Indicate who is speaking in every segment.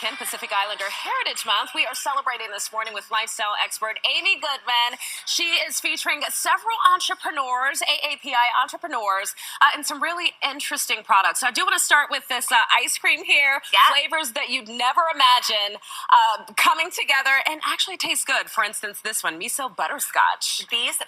Speaker 1: 2nd, Pacific Islander Heritage Month, we are celebrating this morning with lifestyle expert Amy Goodman. She is featuring several entrepreneurs, AAPI entrepreneurs, and some really interesting products. So I do want to start with this ice cream here, flavors that you'd never imagine coming together and actually taste good. For instance, this one, miso butterscotch.
Speaker 2: These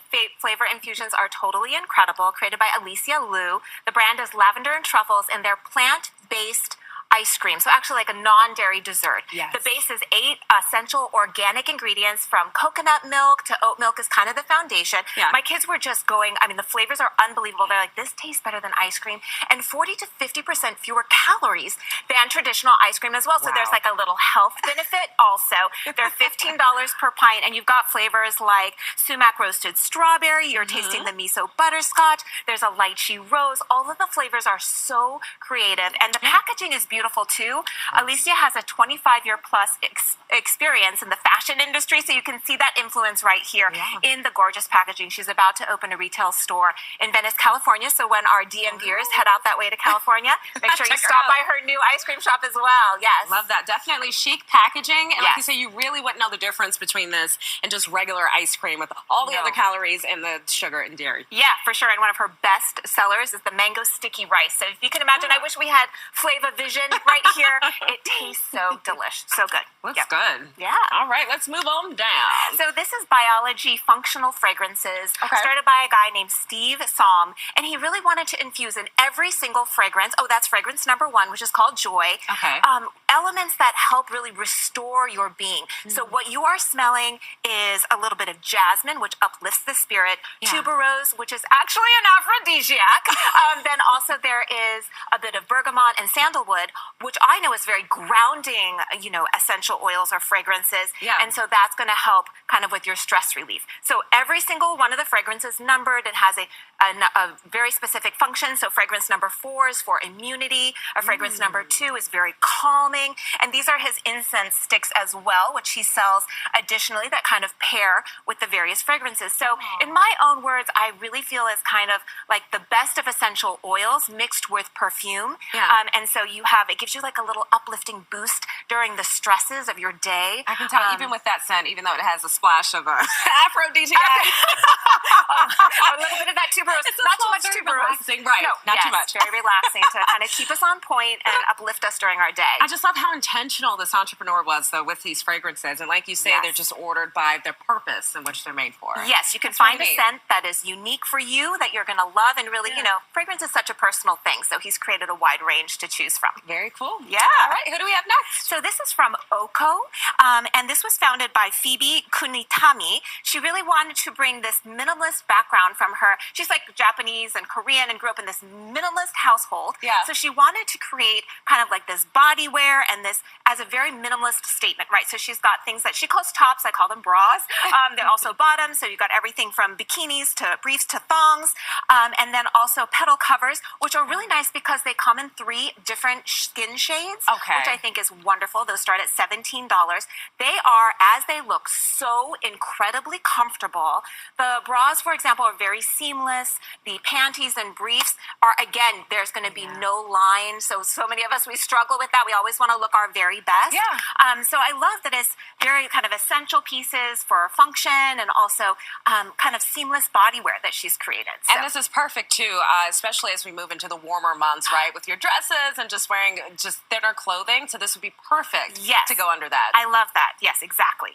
Speaker 2: flavor infusions are totally incredible, created by Alicia Liu. The brand is lavender and truffles, and they're plant-based ice cream, so actually like a non-dairy dessert.
Speaker 1: Yes.
Speaker 2: The base is 8 essential organic ingredients, from coconut milk to oat milk is kind of the foundation.
Speaker 1: Yeah.
Speaker 2: My kids were just going, I mean, the flavors are unbelievable. They're like, this tastes better than ice cream, and 40 to 50% fewer calories than traditional ice cream as well. So there's like a little health benefit also. They're $15 per pint, and you've got flavors like sumac roasted strawberry. You're tasting the miso butterscotch. There's a lychee rose. All of the flavors are so creative, and the packaging is beautiful too. Alicia has a 25-year plus experience in the fashion industry, so you can see that influence right here in the gorgeous packaging. She's about to open a retail store in Venice, California, so when our DM viewers head out that way to California, make sure you stop by her new ice cream shop as well. Yes.
Speaker 1: Love that. Definitely chic packaging, and like you say, you really wouldn't know the difference between this and just regular ice cream with all the other calories and the sugar and dairy.
Speaker 2: Yeah, for sure. And one of her best sellers is the mango sticky rice. So if you can imagine, I wish we had Flava Vision right here. It tastes so delicious. So good.
Speaker 1: Looks good.
Speaker 2: Yeah.
Speaker 1: All right, let's move on down.
Speaker 2: So this is Biology Functional Fragrances, started by a guy named Steve Salm, and he really wanted to infuse in every single fragrance. Oh, that's fragrance number 1, which is called Joy.
Speaker 1: Okay.
Speaker 2: Elements that help really restore your being. So what you are smelling is a little bit of jasmine, which uplifts the spirit, tuberose, which is actually an aphrodisiac. Then also there is a bit of bergamot and sandalwood, which I know is very grounding, essential oils or fragrances.
Speaker 1: Yeah.
Speaker 2: And so that's going to help kind of with your stress relief. So every single one of the fragrances numbered. It has a very specific function. So fragrance number 4 is for immunity. A fragrance number 2 is very calming. And these are his incense sticks as well, which he sells additionally that kind of pair with the various fragrances. So in my own words, I really feel it's kind of like the best of essential oils mixed with perfume. And so it gives you like a little uplifting boost during the stresses of your day.
Speaker 1: I can tell even with that scent, even though it has a splash of aphrodisiac.
Speaker 2: A little bit of that tuberose. Not too much tuberose.
Speaker 1: Right,
Speaker 2: No,
Speaker 1: not too much.
Speaker 2: Very relaxing to kind of keep us on point and uplift us during our day.
Speaker 1: I just love how intentional this entrepreneur was, though, with these fragrances. And like you say, they're just ordered by their purpose in which they're made for.
Speaker 2: Yes, you can find a scent that is unique for you, that you're going to love. And really, fragrance is such a personal thing. So he's created a wide range to choose from.
Speaker 1: Very cool.
Speaker 2: Yeah.
Speaker 1: All right, who do we have next?
Speaker 2: So this is from Oko, and this was founded by Phoebe Kunitami. She really wanted to bring this minimalist background from her. She's like Japanese and Korean and grew up in this minimalist household.
Speaker 1: Yeah.
Speaker 2: So she wanted to create kind of like this body wear and this as a very minimalist statement, right? So she's got things that she calls tops. I call them bras. They're also bottoms. So you've got everything from bikinis to briefs to thongs. And then also petal covers, which are really nice because they come in 3 different skin shades, which I think is wonderful. Those start at $17. They are, as they look, so incredibly comfortable. The bras, for example, are very seamless. The panties and briefs are, again, there's going to be no line. So many of us, we struggle with that. We always want to look our very best. So I love that it's very kind of essential pieces for function and also kind of seamless body wear that she's created. So.
Speaker 1: And this is perfect, too, especially as we move into the warmer months, right, with your dresses and just wearing just thinner clothing. So this would be perfect to go under that.
Speaker 2: I love that. Yes, exactly.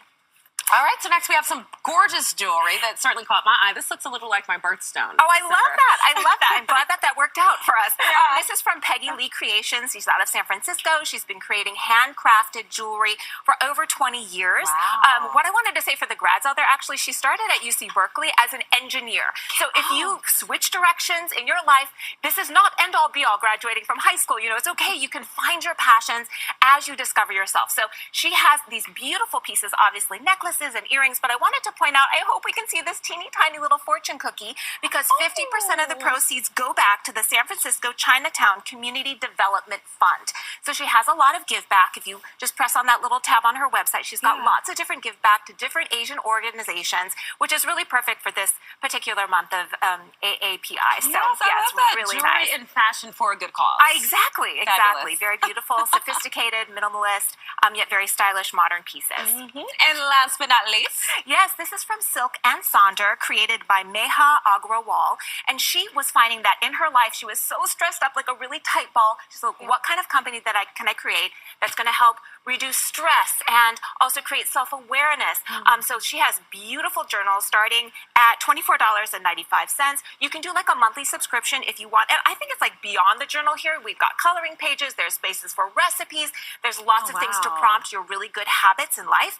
Speaker 1: All right, so next we have some gorgeous jewelry that certainly caught my eye. This looks a little like my birthstone.
Speaker 2: Oh, I love that. I love that. I'm glad that worked out for us. This is from Peggy Lee Creations. She's out of San Francisco. She's been creating handcrafted jewelry for over 20 years.
Speaker 1: Wow.
Speaker 2: What I wanted to say for the grads out there, actually, she started at UC Berkeley as an engineer. So if you switch directions in your life, this is not end-all be-all graduating from high school. It's okay. You can find your passions as you discover yourself. So she has these beautiful pieces, obviously necklaces, necklaces and earrings. But I wanted to point out, I hope we can see this teeny tiny little fortune cookie, because 50% of the proceeds go back to the San Francisco Chinatown Community Development Fund. So she has a lot of give back. If you just press on that little tab on her website, she's got lots of different give back to different Asian organizations, which is really perfect for this particular month of AAPI. So
Speaker 1: yes, I love that.
Speaker 2: Really
Speaker 1: Jewelry
Speaker 2: nice.
Speaker 1: and fashion for a good cause.
Speaker 2: Exactly.
Speaker 1: Fabulous.
Speaker 2: Very beautiful, sophisticated, minimalist, yet very stylish, modern pieces.
Speaker 1: And last but not least,
Speaker 2: Yes, this is from Silk and Sonder, created by Meha Agrawal. And she was finding that in her life, she was so stressed up, like a really tight ball. She's like, what kind of company can I create that's going to help reduce stress and also create self-awareness? So she has beautiful journals starting at $24.95. You can do like a monthly subscription if you want. And I think it's like beyond the journal here. We've got coloring pages. There's spaces for recipes. There's lots of things to prompt your really good habits in life.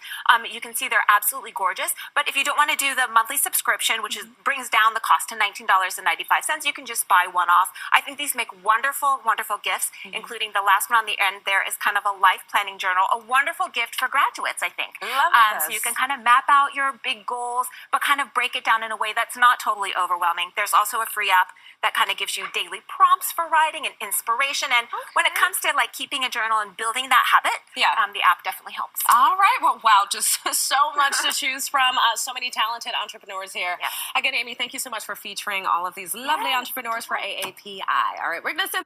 Speaker 2: You can see they're absolutely gorgeous. But if you don't want to do the monthly subscription, which brings down the cost to $19.95, you can just buy one off. I think these make wonderful, wonderful gifts, including the last one on the end there is kind of a life planning journal, a wonderful gift for graduates, I think.
Speaker 1: Love this.
Speaker 2: So you can kind of map out your big goals, but kind of break it down in a way that's not totally overwhelming. There's also a free app that kind of gives you daily prompts for writing and inspiration. And when it comes to like keeping a journal and building that habit, the app definitely helps.
Speaker 1: All right. Well, wow, just so much to choose from. So many talented entrepreneurs here. Again, Amy, thank you so much for featuring all of these lovely entrepreneurs for AAPI. All right, we're going to send